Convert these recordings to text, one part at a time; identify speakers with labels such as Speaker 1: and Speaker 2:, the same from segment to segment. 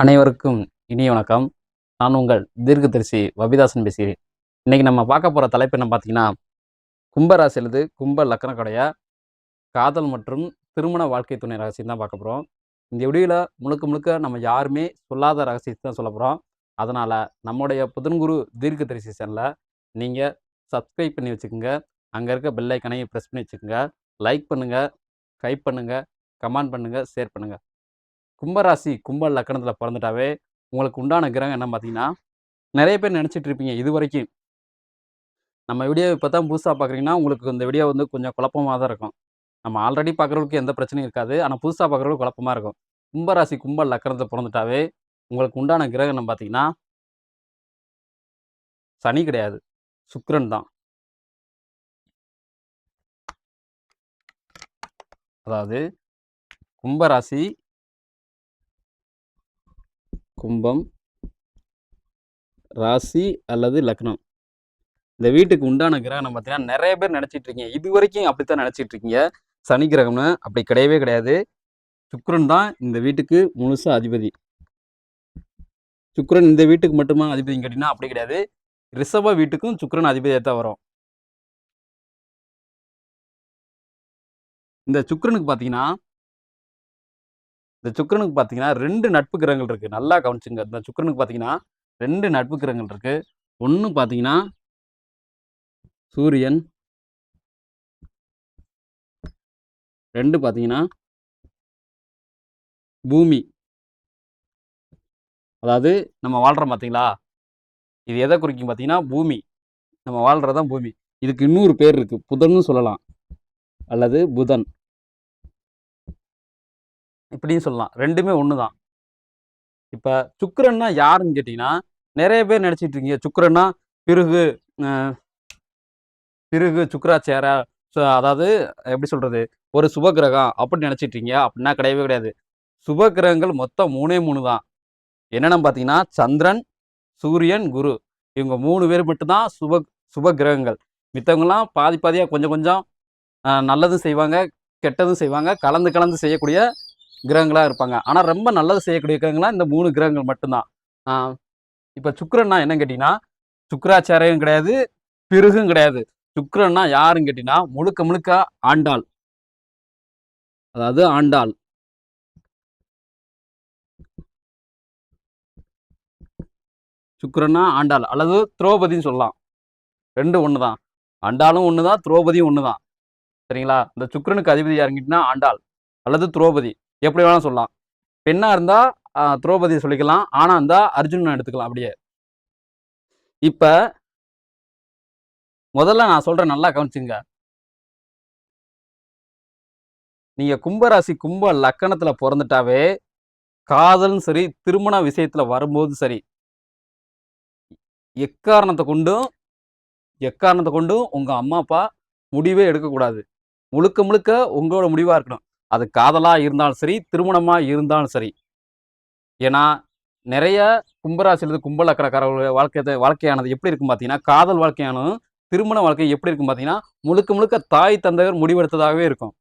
Speaker 1: அனைவருக்கும் இனிய வணக்கம். நான் உங்கள் தீர்க்கதரிசி வபிதாசன் பேசுகிறேன். இன்னைக்கு நம்ம பார்க்க போகிற தலைப்பு என்ன பார்த்தீங்கன்னா, கும்பராசியிலிருந்து கும்ப லக்கணக்குடைய காதல் மற்றும் திருமண வாழ்க்கை துணை ரகசியம் தான் பார்க்க போகிறோம். இந்த வீடியோவில் முழுக்க முழுக்க நம்ம யாருமே சொல்லாத ரகசியத்தை தான் சொல்ல போகிறோம். அதனால் நம்முடைய புதன்குரு தீர்க்கதரிசி சேனலை நீங்கள் சப்ஸ்கிரைப் பண்ணி வச்சுக்கோங்க. அங்கே இருக்க பெல் ஐக்கனையும் ப்ரெஸ் பண்ணி வச்சுக்கோங்க. லைக் பண்ணுங்கள், டைப் பண்ணுங்கள், கமெண்ட் பண்ணுங்கள், ஷேர் பண்ணுங்கள். கும்பராசி கும்ப லக்கணத்தில் பிறந்துட்டாவே உங்களுக்கு உண்டான கிரகம் என்ன பார்த்தீங்கன்னா, நிறைய பேர் நினச்சிட்டு இருப்பீங்க இது வரைக்கும் நம்ம வீடியோ இப்போ தான் புதுசாக பார்க்குறீங்கன்னா உங்களுக்கு இந்த வீடியோ வந்து கொஞ்சம் குழப்பமாக தான் இருக்கும். நம்ம ஆல்ரெடி பார்க்குறவங்களுக்கு எந்த பிரச்சனையும் இருக்காது. ஆனால் புதுசாக பார்க்குறவங்களுக்கு குழப்பமாக இருக்கும். கும்பராசி கும்ப லக்கணத்தில் பிறந்துட்டாவே உங்களுக்கு உண்டான கிரகம் என்ன பார்த்தீங்கன்னா, சனி கிடையாது, சுக்கிரன் தான். அதாவது கும்பராசி கும்பம் ராசி அல்லது லக்னம் இந்த வீட்டுக்கு உண்டான கிரகம் பார்த்தீங்கன்னா நிறைய பேர் நினச்சிட்டு இருக்கீங்க. இது வரைக்கும் அப்படித்தான் நினச்சிட்டு இருக்கீங்க. சனி கிரகம்னு அப்படி கிடையவே கிடையாது. சுக்கிரன் தான் இந்த வீட்டுக்கு முழுசா அதிபதி. சுக்கிரன் இந்த வீட்டுக்கு மட்டுமா அதிபதின்னு கேட்டீங்கன்னா அப்படி கிடையாது. ரிஷப வீட்டுக்கும் சுக்கிரன் அதிபதியாக தான் வரும். இந்த சுக்கிரனுக்கு பார்த்தீங்கன்னா 2 நட்பு கிரகங்கள் இருக்கு. நல்லா கவனிச்சுங்க. இந்த சுக்கிரனுக்கு பார்த்தீங்கன்னா 2 நட்பு கிரகங்கள் இருக்கு. ஒன்று பார்த்தீங்கன்னா சூரியன், 2 பார்த்தீங்கன்னா பூமி. அதாவது நம்ம வாழ்றோம் பார்த்தீங்களா, இது எதை குறிக்கும் பார்த்தீங்கன்னா பூமி. நம்ம வாழ்றதான் பூமி. இதுக்கு இன்னொரு பேர் இருக்கு, புதன்னு சொல்லலாம் அல்லது புதன் இப்படின்னு சொல்லலாம். ரெண்டுமே ஒன்று தான். இப்போ சுக்கிரன்னா யாருன்னு கேட்டிங்கன்னா நிறைய பேர் நினச்சிட்டு இருக்கீங்க சுக்கிரன்னா பிறகு சுக்கிராச்சார, அதாவது எப்படி சொல்றது, ஒரு சுப கிரகம் அப்படின்னு நினச்சிட்டு இருக்கீங்க. அப்படின்னா கிடையவே கிடையாது. சுப கிரகங்கள் மொத்தம் 3 தான். என்னென்னு பார்த்தீங்கன்னா சந்திரன், சூரியன், குரு, இவங்க 3 பேர் மட்டும்தான் சுப கிரகங்கள். மித்தவங்கலாம் பாதி பாதியாக கொஞ்சம் கொஞ்சம் நல்லதும் செய்வாங்க, கெட்டதும் செய்வாங்க, கலந்து செய்யக்கூடிய கிரகங்களாக இருப்பாங்க. ஆனால் ரொம்ப நல்லது செய்யக்கூடிய கிரகங்களாக இந்த 3 கிரகங்கள் மட்டும்தான். இப்போ சுக்கிரன்னா என்னன்னு கேட்டிங்கன்னா சுக்கிராச்சாரியம் கிடையாது, பிறகும் கிடையாது. சுக்கிரன்னா யாருன்னு கேட்டிங்கன்னா முழுக்க முழுக்க ஆண்டாள். அதாவது ஆண்டாள். சுக்கிரன்னா ஆண்டாள் அல்லது திரௌபதின்னு சொல்லலாம். 2 ஒன்று தான். ஆண்டாளும் ஒன்று தான், திரௌபதியும் ஒன்று தான். சரிங்களா? இந்த சுக்கிரனுக்கு அதிபதி யாருங்கிட்டீங்கன்னா ஆண்டாள் அல்லது திரௌபதி, எப்படி வேணாலும் சொல்லலாம். பெண்ணாக இருந்தால் திரௌபதியை சொல்லிக்கலாம், ஆனா இருந்தால் அர்ஜுனன் எடுத்துக்கலாம். அப்படியே இப்போ முதல்ல நான் சொல்கிறேன், நல்லா கவனிச்சுங்க. நீங்கள் கும்பராசி கும்ப லக்கணத்தில் பிறந்துட்டாவே காதலும் சரி, திருமண விஷயத்தில் வரும்போது சரி, எக்காரணத்தை கொண்டும் உங்கள் அம்மா அப்பா முடிவே எடுக்கக்கூடாது. முழுக்க முழுக்க உங்களோட முடிவாக இருக்கணும். அது காதலாக இருந்தாலும் சரி, திருமணமாக இருந்தாலும் சரி. ஏன்னா நிறைய கும்பராசிலிருந்து கும்ப லக்கணக்காரர்களுடைய வாழ்க்கையானது எப்படி இருக்கும் பார்த்தீங்கன்னா, காதல் வாழ்க்கையானதும் திருமண வாழ்க்கை எப்படி இருக்கும் பார்த்தீங்கன்னா, முழுக்க முழுக்க தாய் தந்தையர் முடிவெடுத்ததாகவே இருக்கும்.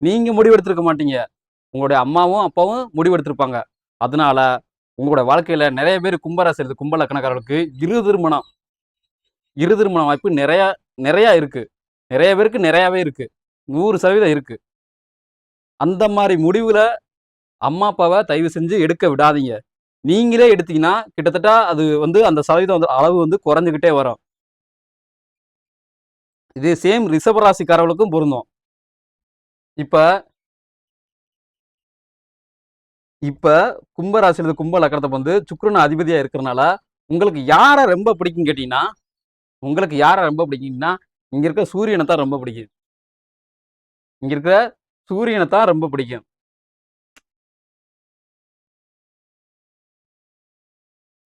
Speaker 1: நீங்க முடிவெடுத்திருக்க மாட்டீங்க, உங்களுடைய அம்மாவும் அப்பாவும் முடிவெடுத்திருப்பாங்க. அதனால உங்களுடைய வாழ்க்கையில நிறைய பேர் கும்பராசிலிருந்து கும்ப லக்கணக்காரர்களுக்கு இரு திருமண வாய்ப்பு நிறைய இருக்கு. நிறைய பேருக்கு நிறையாவே இருக்கு. 100% இருக்கு. அந்த மாதிரி முடிவுல அம்மா அப்பாவை தயவு செஞ்சு எடுக்க விடாதீங்க. நீங்களே எடுத்தீங்கன்னா கிட்டத்தட்ட அது வந்து அந்த சதவீதம் அளவு வந்து குறைஞ்சுக்கிட்டே வரும். இது சேம் ரிஷபராசிக்காரர்களுக்கும் பொருந்தும். இப்ப கும்பராசியிலிருந்து கும்ப லக்கணத்தை வந்து சுக்கிரன் அதிபதியா இருக்கிறனால உங்களுக்கு யாரை ரொம்ப பிடிக்கும் கேட்டீங்கன்னா, இங்க இருக்க சூரியனை தான் ரொம்ப பிடிக்கும்.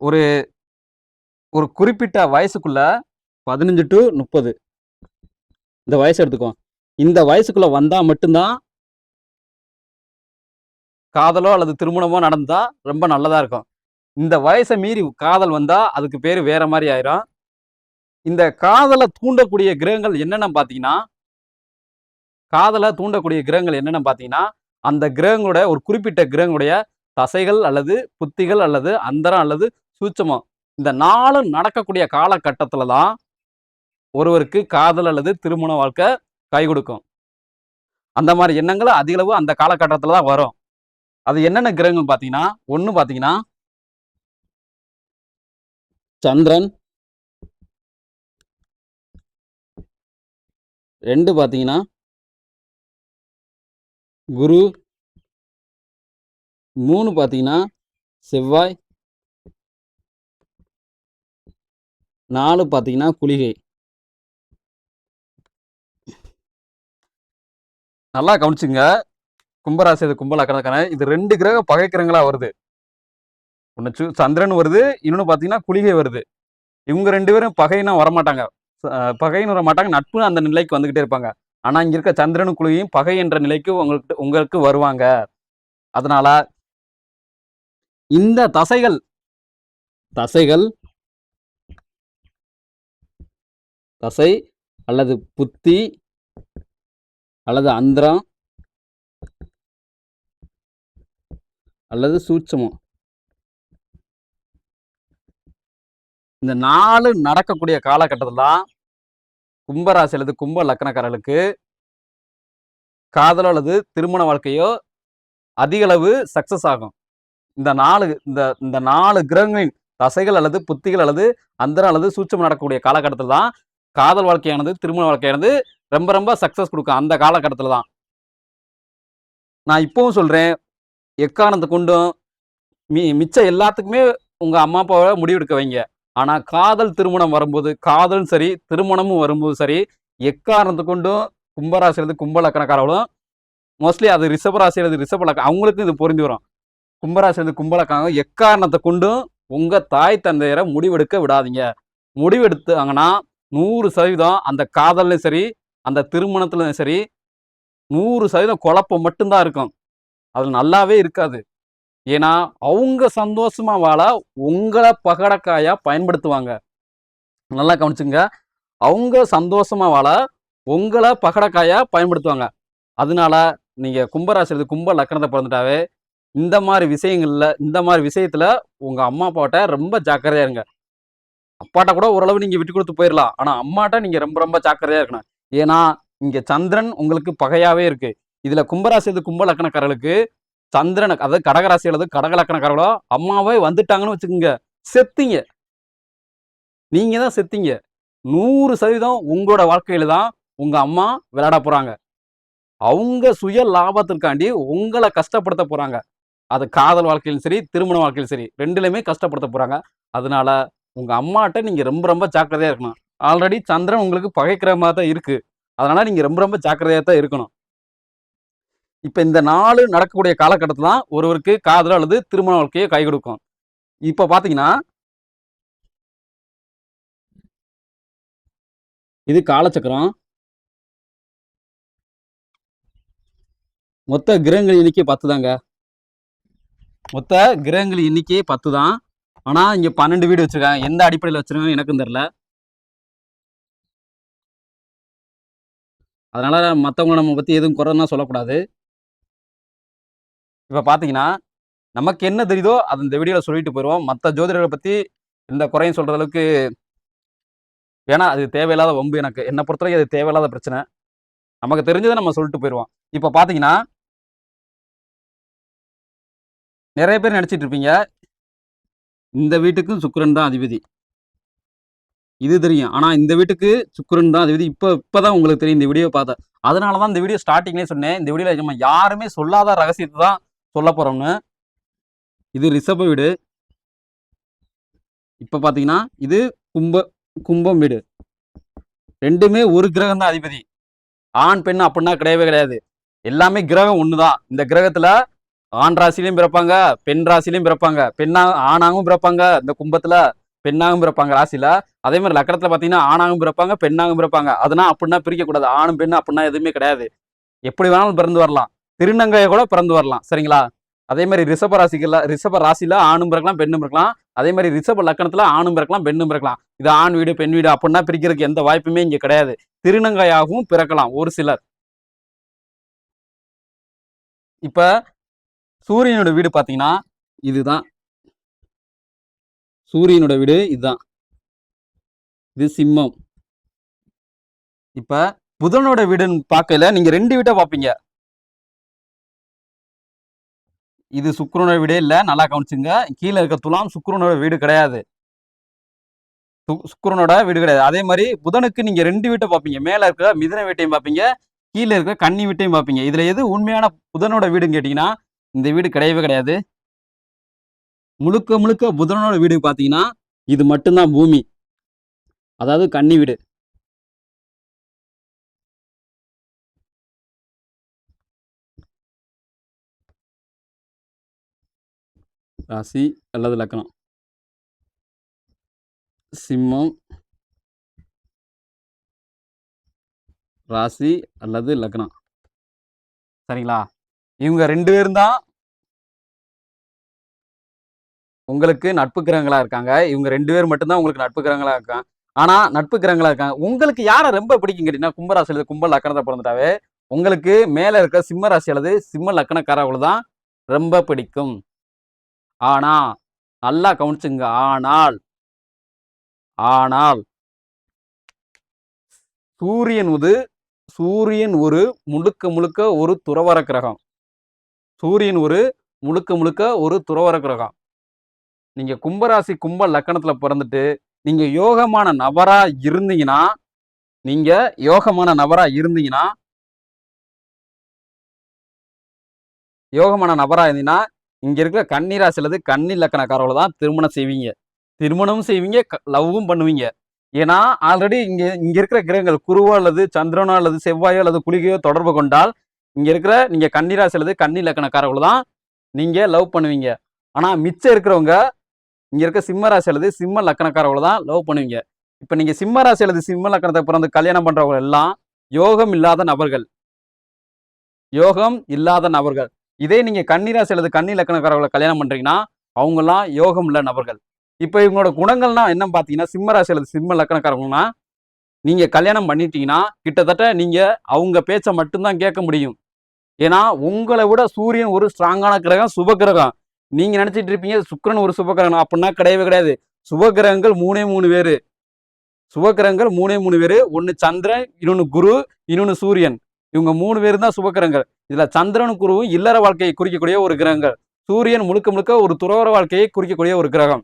Speaker 1: ஒரு ஒரு குறிப்பிட்ட வயசுக்குள்ள 15 to 30 இந்த வயசு எடுத்துக்கோ. இந்த வயசுக்குள்ள வந்தா மட்டும்தான் காதலோ அல்லது திருமணமோ நடந்தா ரொம்ப நல்லதா இருக்கும். இந்த வயசை மீறி காதல் வந்தா அதுக்கு பேரு வேற மாதிரி ஆயிரும். இந்த காதலை தூண்டக்கூடிய கிரகங்கள் என்னென்ன பார்த்தீங்கன்னா, அந்த கிரகங்களோட ஒரு குறிப்பிட்ட கிரகங்களுடைய தசைகள் அல்லது புத்திகள் அல்லது அந்தரம் அல்லது சூட்சமம், இந்த 4 நடக்கக்கூடிய காலகட்டத்துல தான் ஒருவருக்கு காதல் அல்லது திருமண வாழ்க்கை கை கொடுக்கும். அந்த மாதிரி எண்ணங்கள் அதிக அளவு அந்த காலகட்டத்துல தான் வரும். அது என்னென்ன கிரகங்கள் பாத்தீங்கன்னா, 1 பாத்தீங்கன்னா சந்திரன், 2 பாத்தீங்கன்னா குரு, 3 பாத்தீங்கன்னா செவ்வாய், 4 பாத்தீங்கன்னா குளிகை. நல்லா கவனிச்சுங்க. கும்பராசி அது கும்ப லக்னக்காரன், இது 2 கிரகம் பகை கிரகங்களா வருது. ஒன்று சந்திரன் வருது, இன்னொன்று பார்த்தீங்கன்னா குளிகை வருது. இவங்க 2 பேரும் பகைன்னா வரமாட்டாங்க, பகைன்னு வர மாட்டாங்க, நட்பு அந்த நிலைக்கு வந்துகிட்டே இருப்பாங்க. ஆனா இங்க இருக்க சந்திரனும் குளிகையும் பகை என்ற நிலைக்கு உங்களுக்கு வருவாங்க. அதனால இந்த தசைகள் தசை அல்லது புத்தி அல்லது அந்தரம் அல்லது சூட்சமம், இந்த 4 நடக்கக்கூடிய காலகட்டத்தில் தான் கும்பராசி அல்லது கும்ப லக்னக்காரர்களுக்கு காதலோ அல்லது திருமண வாழ்க்கையோ அதிக அளவு சக்சஸ் ஆகும். இந்த 4 கிரகங்களின் தசைகள் அல்லது புத்திகள் அல்லது அந்தரம் அல்லது சூட்சமம் நடக்கக்கூடிய காலகட்டத்தில் தான் காதல் வாழ்க்கையானது திருமண வாழ்க்கையானது ரொம்ப ரொம்ப சக்சஸ் கொடுக்கும். அந்த காலகட்டத்தில் தான் நான் இப்பவும் சொல்றேன், எக்காரணத்தை கொண்டும் மிச்சம் எல்லாத்துக்குமே உங்க அம்மா அப்பாவை முடிவெடுக்க வைங்க. ஆனா காதல் திருமணம் வரும்போது, காதலும் சரி திருமணமும் வரும்போது சரி, எக்காரணத்தை கொண்டும் கும்பராசி அல்லது கும்ப லக்னக்காரர்களும், மோஸ்ட்லி அது ரிஷபராசி அல்லது ரிஷப லக்னம் அவங்களுக்கும் இது பொருந்தி வரும். கும்பராசி அல்லது கும்ப லக்னம் எக்காரணத்தை கொண்டும் உங்க தாய் தந்தையரை முடிவெடுக்க விடாதீங்க. முடிவெடுத்தாங்கன்னா 100% அந்த காதல்லையும் சரி அந்த திருமணத்துலையும் சரி 100% குழப்பம் மட்டும்தான் இருக்கும். அது நல்லாவே இருக்காது. ஏன்னா அவங்க சந்தோஷமா வாழ உங்களை பகடக்காயா பயன்படுத்துவாங்க. நல்லா கவனிச்சுங்க. அவங்க சந்தோஷமா வாழ உங்களை பகடக்காயா பயன்படுத்துவாங்க. அதனால நீங்க கும்பராசி கும்ப லக்னத்தை பிறந்துட்டாவே இந்த மாதிரி விஷயத்துல உங்க அம்மா அப்பாட்ட ரொம்ப ஜாக்கிரதையா இருங்க. அப்பாட்ட கூட ஓரளவு நீங்க விட்டு கொடுத்து போயிடலாம். ஆனா அம்மாட்ட நீங்க ரொம்ப ரொம்ப ஜாக்கிரதையா இருக்கணும். ஏன்னா இங்க சந்திரன் உங்களுக்கு பகையாவே இருக்கு. இதுல கும்பராசி கும்ப லக்னக்காரர்களுக்கு சந்திரன், அதாவது கடகராசி அல்லது கடக லக்னக்காரர்களோ அம்மாவே வந்துட்டாங்கன்னு வச்சுக்கோங்க, செத்தீங்க. நீங்க தான் செத்தீங்க. 100% உங்களோட வாழ்க்கையில தான் உங்க அம்மா விளையாட போறாங்க. அவங்க சுய லாபத்திற்காண்டி உங்களை கஷ்டப்படுத்த போறாங்க. அது காதல் வாழ்க்கையிலும் சரி திருமண வாழ்க்கையிலும் சரி 2லையுமே கஷ்டப்படுத்த போறாங்க. அதனால உங்க அம்மாட்ட நீங்க ரொம்ப ரொம்ப ஜாக்கிரதையா இருக்கணும். ஆல்ரெடி சந்திரன் உங்களுக்கு பகைக்கிற மாதிரி தான் இருக்கு. அதனால நீங்க ரொம்ப ரொம்ப ஜாக்கிரதையா தான் இருக்கணும். இப்ப இந்த 4 நடக்கக்கூடிய காலகட்டத்துல தான் ஒருவருக்கு காதல் அல்லது திருமண வாழ்க்கையை கை கொடுக்கும். இப்ப பாத்தீங்கன்னா இது காலச்சக்கரம். மொத்த கிரகங்கள் எண்ணிக்கை 10 தாங்க. மொத்த கிரகங்கள் எண்ணிக்கை 10 தான். ஆனா இங்க 12 வீடு வச்சிருக்காங்க. எந்த அடிப்படையில் வச்சிருக்காங்க எனக்கும் தெரியல. அதனால மற்றவங்க நம்ம பத்தி எதுவும் குறைன்னா சொல்லக்கூடாது. இப்ப பாத்தீங்கன்னா நமக்கு என்ன தெரியுதோ அது இந்த வீடியோல சொல்லிட்டு போயிடுவோம். மற்ற ஜோதிடர்களை பத்தி எந்த குறையும் சொல்ற அளவுக்கு ஏன்னா அது தேவையில்லாத வம்பு. எனக்கு என்ன பொறுத்தவரைக்கும் அது தேவையில்லாத பிரச்சனை. நமக்கு தெரிஞ்சதை நம்ம சொல்லிட்டு போயிடுவோம். இப்ப பாத்தீங்கன்னா நிறைய பேர் நினைச்சிட்டு இருப்பீங்க இந்த வீட்டுக்கும் சுக்கிரன் தான் அதிபதி, இது தெரியும். ஆனா இந்த வீட்டுக்கு சுக்கிரன் தான் அதிபதி இப்பதான் உங்களுக்கு தெரியும் இந்த வீடியோ பார்த்தா. அதனாலதான் இந்த வீடியோ ஸ்டார்டிங்லேயே சொன்னேன், இந்த வீடியோல நம்ம யாருமே சொல்லாத ரகசியத்தை தான் சொல்ல போறோம்னு. இது ரிஷப வீடு. இப்ப பாத்தீங்கன்னா இது கும்பம் வீடு. 2மே ஒரு கிரகம் தான் அதிபதி. ஆண் பெண் அப்படின்னா கிடையவே கிடையாது. எல்லாமே கிரகம் ஒண்ணுதான். இந்த கிரகத்துல ஆண் ராசிலையும் பிறப்பாங்க, பெண் ராசிலையும் பிறப்பாங்க, ஆணாகவும் பிறப்பாங்க, இந்த கும்பத்துல பெண்ணாகவும் பிறப்பாங்க ராசியில. அதே மாதிரி லக்கணத்துல பாத்தீங்கன்னா ஆணாகவும் பிறப்பாங்க, பெண்ணாகவும் பிறப்பாங்க. அதெல்லாம் அப்படின்னா பிரிக்க கூடாது. ஆணும் பெண்ணு அப்படின்னா எதுவுமே கிடையாது. எப்படி வேணாலும் பிறந்து வரலாம். திருநங்கைய கூட பிறந்து வரலாம். சரிங்களா? அதே மாதிரி ரிஷப ராசியில ஆணும் பிறக்கலாம், பெண்ணும் பிறக்கலாம். அதே மாதிரி ரிஷப லக்கணத்துல ஆணும் பிறக்கலாம், பெண்ணும் பிறக்கலாம். இது ஆண் வீடு பெண் வீடு அப்படின்னா பிரிக்கிறதுக்கு எந்த வாய்ப்புமே இங்க கிடையாது. திருநங்கையாகவும் பிறக்கலாம் ஒரு சிலர். இப்ப சூரியனோட வீடு பாத்தீங்கன்னா இதுதான் சூரியனோட வீடு. இதுதான், இது சிம்மம். இப்ப புதனோட வீடுன்னு பார்க்கல, நீங்க 2 வீட்டை பார்ப்பீங்க. இது சுக்கிரனோட வீடே இல்ல, நல்லா கவனிச்சுங்க. கீழே இருக்க துலாம் சுக்கிரனோட வீடு கிடையாது. சுக்கிரனோட வீடு கிடையாது. அதே மாதிரி புதனுக்கு நீங்க 2 வீட்டை பார்ப்பீங்க. மேல இருக்க மிதுன வீட்டையும் பார்ப்பீங்க, கீழே இருக்க கன்னி வீட்டையும் பார்ப்பீங்க. இதுல எது உண்மையான புதனோட வீடுன்னு கேட்டீங்கன்னா, இந்த வீடு கிடையவே கிடையாது. முழுக்க முழுக்க புதனோட வீடு பார்த்தீங்கன்னா, இது மட்டும்தான் பூமி. அதாவது கன்னி வீடு. ராசி அல்லது லக்னம். சிம்மம், ராசி அல்லது லக்னம். சரிங்களா? இவங்க 2 பேரும் தான் உங்களுக்கு நட்பு கிரகங்களா இருக்காங்க. இவங்க 2 பேர் மட்டும் தான் உங்களுக்கு நட்பு கிரகங்களா இருக்காங்க. ஆனா நட்பு கிரகங்களா இருக்காங்க. உங்களுக்கு யாரை ரொம்ப பிடிக்கும் கேட்டீங்கன்னா, கும்பராசி அல்லது கும்ப லக்கணத்தை பிறந்துட்டாவே உங்களுக்கு மேல இருக்க சிம்ம ராசி அல்லது சிம்ம லக்கணக்காரர்கள் தான் ரொம்ப பிடிக்கும். ஆனா நல்லா கவனிச்சுங்க. ஆனால் ஆனால் சூரியன் ஒரு முழுக்க முழுக்க ஒரு துறவற கிரகம். சூரியன் ஒரு முழுக்க முழுக்க ஒரு துறவற கிரகம். நீங்க கும்பராசி கும்ப லக்கணத்துல பிறந்துட்டு நீங்க யோகமான நபரா இருந்தீங்கன்னா இங்க இருக்கிற கன்னி ராசி அல்லது கன்னி லக்கணக்காரர்களை தான் திருமணம் செய்வீங்க. திருமணமும் செய்வீங்க, லவ்வும் பண்ணுவீங்க. ஏன்னா ஆல்ரெடி இங்க இருக்கிற கிரகங்கள் குருவோ அல்லது சந்திரனோ அல்லது செவ்வாயோ அல்லது குளிகையோ தொடர்பு கொண்டால் நீங்க கன்னி ராசி அல்லது கன்னி லக்கணக்காரர்களை தான் நீங்க லவ் பண்ணுவீங்க. ஆனா மிச்சம் இருக்கிறவங்க இங்க இருக்க சிம்ம ராசி அல்லது சிம்ம லக்கணக்காரர்களை தான் லவ் பண்ணுவீங்க. இப்ப நீங்க சிம்ம ராசி அல்லது சிம்ம லக்கணத்தை பிறந்து கல்யாணம் பண்றவங்க எல்லாம் யோகம் இல்லாத நபர்கள். இதே நீங்க கன்னி ராசி அல்லது கன்னி லக்கணக்காரர்களை கல்யாணம் பண்றீங்கன்னா அவங்க எல்லாம் யோகம் உள்ள நபர்கள். இப்ப இவங்களோட குணங்கள்னா என்ன பாத்தீங்கன்னா, சிம்ம ராசி அல்லது சிம்ம லக்கணக்காரங்கன்னா நீங்க கல்யாணம் பண்ணிட்டீங்கன்னா கிட்டத்தட்ட நீங்க அவங்க பேச்ச மட்டும்தான் கேட்க முடியும். ஏன்னா உங்களை விட சூரியன் ஒரு ஸ்ட்ராங்கான கிரகம், சுப கிரகம். நீங்க நினைச்சிட்டு இருப்பீங்க சுக்கிரன் ஒரு சுப கிரகம், அப்படின்னா கிடையவே கிடையாது. சுப கிரகங்கள் 3 பேரு. ஒன்னு சந்திரன், இன்னொன்னு குரு, இன்னொன்னு சூரியன். இவங்க 3 பேரும் தான் சுபக்கிரகங்கள். இதுல சந்திரனும் குருவும் இல்லற வாழ்க்கையை குறிக்கக்கூடிய ஒரு கிரகங்கள். சூரியன் முழுக்க முழுக்க ஒரு துறவற வாழ்க்கையை குறிக்கக்கூடிய ஒரு கிரகம்.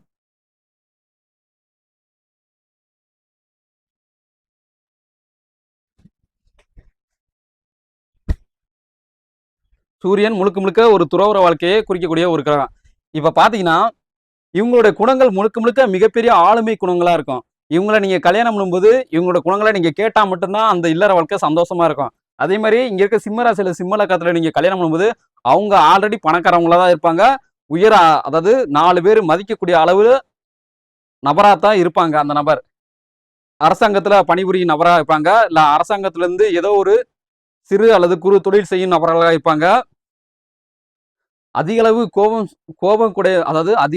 Speaker 1: சூரியன் முழுக்க முழுக்க ஒரு துறவற வாழ்க்கையை குறிக்கக்கூடிய ஒரு கிரகம். இப்ப பாத்தீங்கன்னா இவங்களுடைய குணங்கள் முழுக்க முழுக்க மிகப்பெரிய ஆளுமை குணங்களா இருக்கும். இவங்களை நீங்க கல்யாணம் பண்ணும்போது இவங்களோட குணங்களை நீங்க கேட்டா மட்டும்தான் அந்த இல்லற வாழ்க்கை சந்தோஷமா இருக்கும். அதே மாதிரி இங்க இருக்க சிம்மராசியில சிம்ம லக்கணத்துல நீங்க கல்யாணம் பண்ணும்போது அவங்க ஆல்ரெடி பணக்காரவங்களா தான் இருப்பாங்க. அதாவது 4 பேர் மதிக்கக்கூடிய அளவு நபராத்தான் இருப்பாங்க. அந்த நபர் அரசாங்கத்துல பணிபுரியும் நபரா இருப்பாங்க, இல்ல அரசாங்கத்துல இருந்து ஏதோ ஒரு சிறு அல்லது குறு தொழில் செய்யும் நபர்களாக இருப்பாங்க. அதிக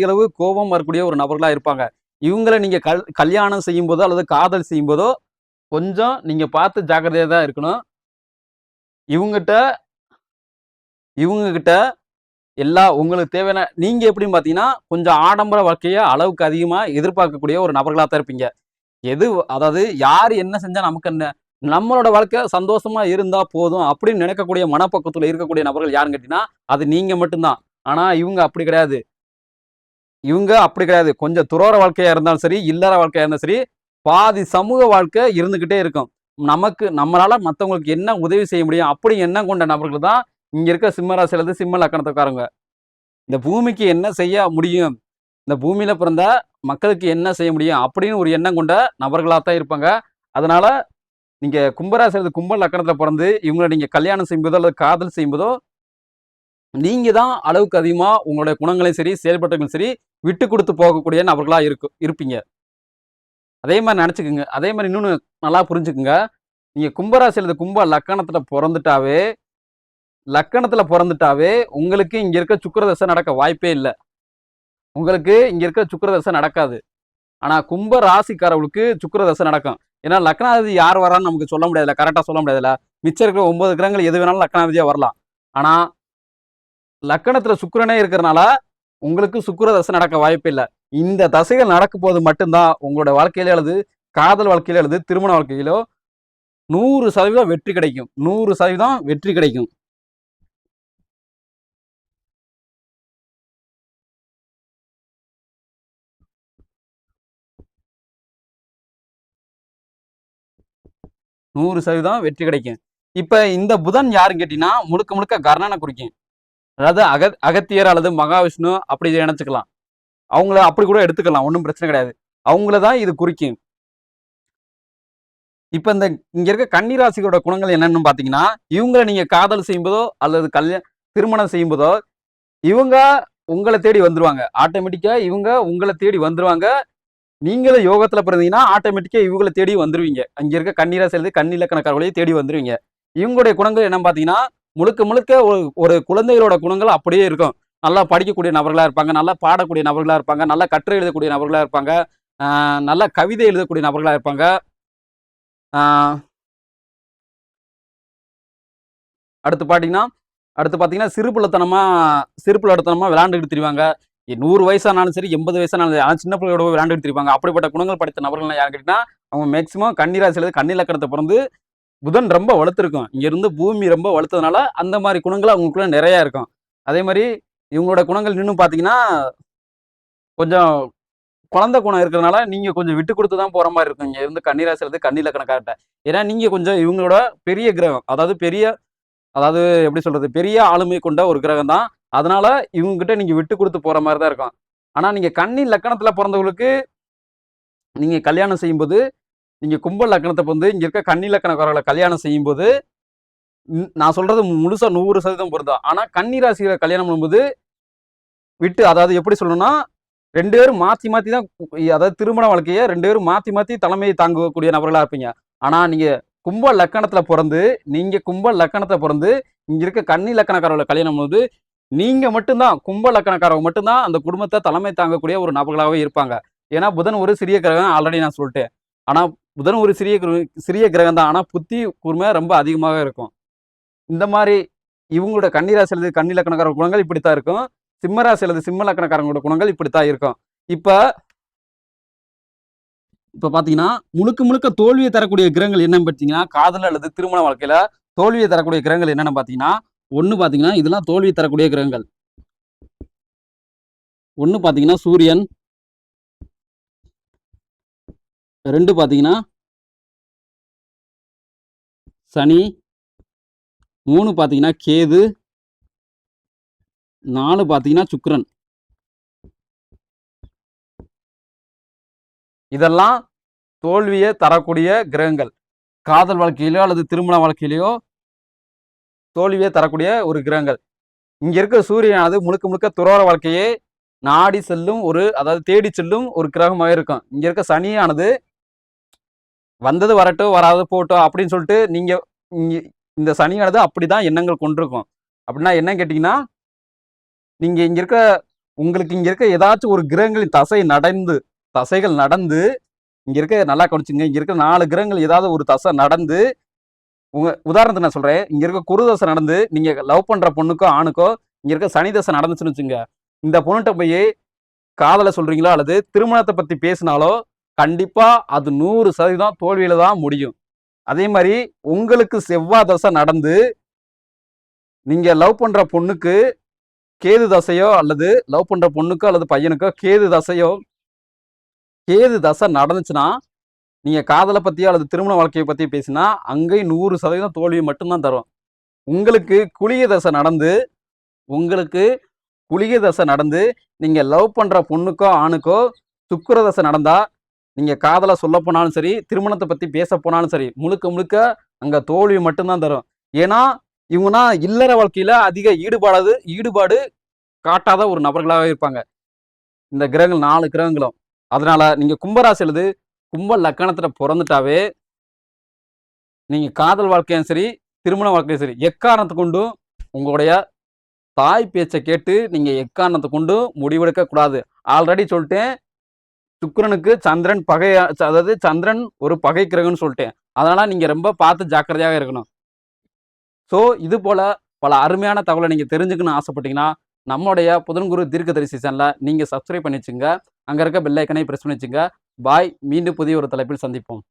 Speaker 1: அளவு கோபம் வரக்கூடிய ஒரு நபர்களா இருப்பாங்க. இவங்களை நீங்க கல்யாணம் செய்யும் போதோ அல்லது காதல் செய்யும் போதோ கொஞ்சம் நீங்க பார்த்து ஜாக்கிரதையா தான் இருக்கணும். இவங்க கிட்ட எல்லா உங்களுக்கு தேவையான நீங்க எப்படின்னு பாத்தீங்கன்னா கொஞ்சம் ஆடம்பர வாழ்க்கையை அளவுக்கு அதிகமா எதிர்பார்க்கக்கூடிய ஒரு நபர்களா தான் இருப்பீங்க. அதாவது யாரு என்ன செஞ்சா நமக்கு என்ன, நம்மளோட வாழ்க்கை சந்தோஷமா இருந்தா போதும் அப்படின்னு நினைக்கக்கூடிய மனப்பக்குவத்துல இருக்கக்கூடிய நபர்கள் யாருன்னு கேட்டீங்கன்னா அது நீங்க மட்டும்தான். ஆனா இவங்க அப்படி கிடையாது. கொஞ்சம் துறவற வாழ்க்கையா இருந்தாலும் சரி, இல்லற வாழ்க்கையா இருந்தாலும் சரி, பாதி சமூக வாழ்க்கை இருந்துகிட்டே இருக்கும். நம்மளால மற்றவங்களுக்கு என்ன உதவி செய்ய முடியும் அப்படி எண்ணம் கொண்ட நபர்கள் தான் இங்க இருக்க சிம்மராசில இருந்து சிம்ம லக்கணத்துக்காரங்க. இந்த பூமிக்கு என்ன செய்ய முடியும், இந்த பூமியில பிறந்த மக்களுக்கு என்ன செய்ய முடியும் அப்படின்னு ஒரு எண்ணம் கொண்ட நபர்களாக தான் இருப்பாங்க. அதனால நீங்க கும்பராசி அல்லது கும்ப லக்கணத்துல பிறந்து இவங்களை நீங்க கல்யாணம் செய்யும்போதோ அல்லது காதல் செய்யும்போதோ நீங்க தான் அளவுக்கு அதிகமா உங்களுடைய குணங்களையும் சரி செயல்பட்டங்களும் சரி விட்டு கொடுத்து போகக்கூடிய நபர்களா இருப்பீங்க. அதே மாதிரி நினைச்சுக்குங்க. அதே மாதிரி இன்னொன்னு நல்லா புரிஞ்சுக்குங்க. நீங்க கும்பராசி அல்லது கும்ப லக்கணத்துல பிறந்துட்டாவே உங்களுக்கு இங்க இருக்க சுக்கிரதசை நடக்க வாய்ப்பே இல்லை. உங்களுக்கு இங்க இருக்க சுக்கிரதசை நடக்காது. ஆனா கும்ப ராசிக்காரர்களுக்கு சுக்கிரதசை நடக்கும். ஏன்னா லக்னாதிபதி யார் வரான்னு நமக்கு சொல்ல முடியாதுல, கரெக்டா சொல்ல முடியாதுல. மிச்சம் இருக்கிற 9 கிரகங்கள் எது வேணாலும் லக்னாதிபதியா வரலாம். ஆனா லக்கணத்துல சுக்கிரனே இருக்கிறனால உங்களுக்கு சுக்கிர தசை நடக்க வாய்ப்பு இல்லை. இந்த தசைகள் நடக்கும் போது மட்டும்தான் உங்களோட வாழ்க்கையில அல்லது காதல் வாழ்க்கையில அல்லது திருமண வாழ்க்கையிலோ 100% வெற்றி கிடைக்கும். 100% வெற்றி கிடைக்கும். நூறு சதவீதம் வெற்றி கிடைக்கும். இப்ப இந்த புதன் யாருன்னு கேட்டீங்கன்னா, முழுக்க முழுக்க கர்ணனை குறிக்கும். அதாவது அகத்தியர் அல்லது மகாவிஷ்ணு அப்படி நினைச்சுக்கலாம். அவங்கள அப்படி கூட எடுத்துக்கலாம். ஒண்ணும் பிரச்சனை கிடையாது. அவங்கள தான் இது குறிக்கும். இப்ப இங்க இருக்க கன்னி ராசிகளோட குணங்கள் என்னன்னு பாத்தீங்கன்னா, இவங்கள நீங்க காதல் செய்யும்போதோ அல்லது திருமணம் செய்யும்போதோ, இவங்க உங்கள தேடி வந்துருவாங்க. ஆட்டோமேட்டிக்கா இவங்க உங்கள தேடி வந்துருவாங்க. நீங்களும் யோகத்துல பிறந்தீங்கன்னா, ஆட்டோமேட்டிக்கா இவங்கள தேடி வந்துருவீங்க. அங்க இருக்க கன்னி ராசி அல்லது கன்னி இலக்கணக்காரர்களையும் தேடி வந்துருவீங்க. இவங்களுடைய குணங்கள் என்னன்னு பாத்தீங்கன்னா, முழுக்க முழுக்க ஒரு குழந்தைகளோட குணங்கள் அப்படியே இருக்கும். நல்லா படிக்கக்கூடிய நபர்களா இருப்பாங்க. நல்லா பாடக்கூடிய நபர்களா இருப்பாங்க. நல்லா கட்டுரை எழுதக்கூடிய நபர்களா இருப்பாங்க. நல்லா கவிதை எழுதக்கூடிய நபர்களா இருப்பாங்க. அடுத்து பாத்தீங்கன்னா சிறுபிள்ளைத்தனமா விளையாண்டுக்கிட்டு திரிவாங்க. 100 வயசானாலும் சரி, 80 வயசானாலும் சின்ன பிள்ளையோட விளையாண்டுட்டு திரிவாங்க. அப்படிப்பட்ட குணங்கள் படைத்த நபர்கள் யாரு கேட்டீங்கன்னா, அவங்க மேக்சிமம் கன்னி ராசியில கன்னி இலக்கணத்தை பிறந்து புதன் ரொம்ப வலுத்திருக்கும். இங்க இருந்து பூமி ரொம்ப வலுத்ததுனால அந்த மாதிரி குணங்கள் அவங்களுக்குள்ள நிறைய இருக்கும். அதே மாதிரி இவங்களோட குணங்கள் இன்னும் பாத்தீங்கன்னா, கொஞ்சம் குழந்தை குணம் இருக்கிறதுனால நீங்க கொஞ்சம் விட்டு கொடுத்து தான் போற மாதிரி இருக்கும். இங்க இருந்து கன்னி ராசியில இருந்து கன்னி இலக்கணக்காரர்ட்ட. ஏன்னா நீங்க கொஞ்சம் இவங்களோட பெரிய கிரகம். அதாவது எப்படி சொல்றது? பெரிய ஆளுமை கொண்ட ஒரு கிரகம் தான். அதனால இவங்ககிட்ட நீங்க விட்டு கொடுத்து போற மாதிரி தான் இருக்கும். ஆனா நீங்க கன்னி லக்கணத்துல பிறந்தவங்களுக்கு நீங்க கல்யாணம் செய்யும்போது, நீங்க கும்ப லக்கணத்தை வந்து இங்க இருக்க கன்னி லக்கணக்காரர்களை கல்யாணம் செய்யும்போது, நான் சொல்றது முழுசா 100% பொருந்தும். ஆனா கன்னி ராசியில கல்யாணம் பண்ணும்போது அதாவது எப்படி சொல்லணும்னா, 2 பேரும் மாத்தி மாத்தி தான் அதாவது திருமண வாழ்க்கைய 2 பேரும் மாத்தி மாத்தி தலைமையை தாங்கக்கூடிய நபர்களா இருப்பீங்க. ஆனா நீங்க கும்ப லக்கணத்துல பிறந்து இங்க இருக்க கன்னி லக்கணக்காரர்களை கல்யாணம் பண்ணும்போது, நீங்க மட்டும்தான் கும்ப லக்கணக்காரங்க மட்டும்தான் அந்த குடும்பத்தை தலைமை தாங்கக்கூடிய ஒரு நபர்களாகவே இருப்பாங்க. ஏன்னா புதன் ஒரு சிறிய கிரகம் ஆல்ரெடி நான் சொல்லிட்டேன். ஆனா புதன் ஒரு சிறிய கிரகம் தான். ஆனா புத்தி கூர்மை ரொம்ப அதிகமாக இருக்கும். இந்த மாதிரி இவங்களோட கன்னி ராசி அல்லது கன்னி லக்கணக்கார குணங்கள் இப்படித்தான் இருக்கும். சிம்ம ராசி அல்லது சிம்ம லக்கணக்காரங்களோட குணங்கள் இப்படித்தான் இருக்கும். இப்ப பாத்தீங்கன்னா, முழுக்க முழுக்க தோல்வியை தரக்கூடிய கிரகங்கள் என்னன்னு பாத்தீங்கன்னா, காதல் அல்லது திருமண வாழ்க்கையில தோல்வியை தரக்கூடிய கிரகங்கள் என்னன்னு பாத்தீங்கன்னா, ஒண்ணு பாத்தீங்கன்னா, இதெல்லாம் தோல்வி தரக்கூடிய கிரகங்கள். ஒண்ணு பாத்தீங்கன்னா சூரியன், 2 பாத்தீங்கன்னா சனி, 3 பாத்தீங்கன்னா கேது, 4 பாத்தீங்கன்னா சுக்கிரன். இதெல்லாம் தோல்வியை தரக்கூடிய கிரகங்கள். காதல் வாழ்க்கையிலயோ அல்லது திருமண வாழ்க்கையிலயோ தோல்வியை தரக்கூடிய ஒரு கிரகங்கள். இங்க இருக்க சூரியனானது முழுக்க முழுக்க துறவற வாழ்க்கையே நாடி செல்லும் அதாவது தேடி செல்லும் ஒரு கிரகமாக இருக்கும். இங்க இருக்க சனியானது வந்தது வரட்டும், வராது போட்டோம் அப்படின்னு சொல்லிட்டு நீங்க இந்த சனியானது அப்படிதான் எண்ணங்கள் கொண்டிருக்கும். அப்படின்னா என்ன கேட்டீங்கன்னா, நீங்க உங்களுக்கு இங்க இருக்க ஏதாச்சும் ஒரு கிரகங்களின் தசைகள் நடந்து இங்க இருக்க நல்லா கவனிச்சுங்க. இங்க இருக்க 4 கிரகங்கள் ஏதாவது ஒரு தசை நடந்து உதாரணத்துக்கு நான் சொல்றேன். இங்க இருக்க குரு தசை நடந்து நீங்க லவ் பண்ற பொண்ணுக்கோ ஆணுக்கோ இங்க இருக்க சனி தசை நடந்துச்சுன்னு வச்சுங்க. இந்த பொண்ணுகிட்ட போய் காதலை சொல்றீங்களோ அல்லது திருமணத்தை பத்தி பேசினாலோ கண்டிப்பா அது 100% தோல்வியில தான் முடியும். அதே மாதிரி உங்களுக்கு செவ்வாய் தசை நடந்து நீங்க லவ் பண்ற பொண்ணுக்கு கேது தசையோ அல்லது லவ் பண்ற பொண்ணுக்கோ அல்லது பையனுக்கோ கேது தசை நடந்துச்சுன்னா நீங்க காதலை பத்தியோ அல்லது திருமண வாழ்க்கையை பத்தி பேசினா அங்கேயும் 100% தோல்வி மட்டும்தான் தரும். உங்களுக்கு குளிகை தசை நடந்து நீங்க லவ் பண்ற பொண்ணுக்கோ ஆணுக்கோ சுக்கிர தசை நடந்தா நீங்க காதலை சொல்ல போனாலும் சரி, திருமணத்தை பத்தி பேச போனாலும் சரி, முழுக்க முழுக்க அங்க தோல்வி மட்டும்தான் தரும். ஏன்னா இவங்கன்னா இல்லற வாழ்க்கையில அதிக ஈடுபாடு காட்டாத ஒரு நபர்களாக இருப்பாங்க இந்த கிரகங்கள் 4 கிரகங்களும். அதனால நீங்க கும்பராசி அல்லது கும்ப லக்கணத்துல பிறந்துட்டாவே நீங்க காதல் வாழ்க்கையும் சரி, திருமண வாழ்க்கையும் சரி, எக்காரணத்தை கொண்டும் உங்களுடைய தாய் பேச்சை கேட்டு நீங்க எக்காரணத்தை கொண்டும் முடிவெடுக்க கூடாது. ஆல்ரெடி சொல்லிட்டேன், சுக்கிரனுக்கு சந்திரன் அதாவது சந்திரன் ஒரு பகை கிரகம்னு சொல்லிட்டேன். அதனால நீங்க ரொம்ப பார்த்து ஜாக்கிரதையாக இருக்கணும். ஸோ இது போல பல அருமையான தகவலை நீங்க தெரிஞ்சுக்கணும்னு ஆசைப்பட்டீங்கன்னா நம்முடைய புதன்குரு தீர்க்கதரிசி சேனலை நீங்கள் சப்ஸ்கிரைப் பண்ணி வச்சுங்க. அங்கே இருக்க பெல் ஐக்கனை பிரஸ் பண்ணி வச்சுங்க. பாய். மீண்டும் புதிய ஒரு தலைப்பில் சந்திப்போம்.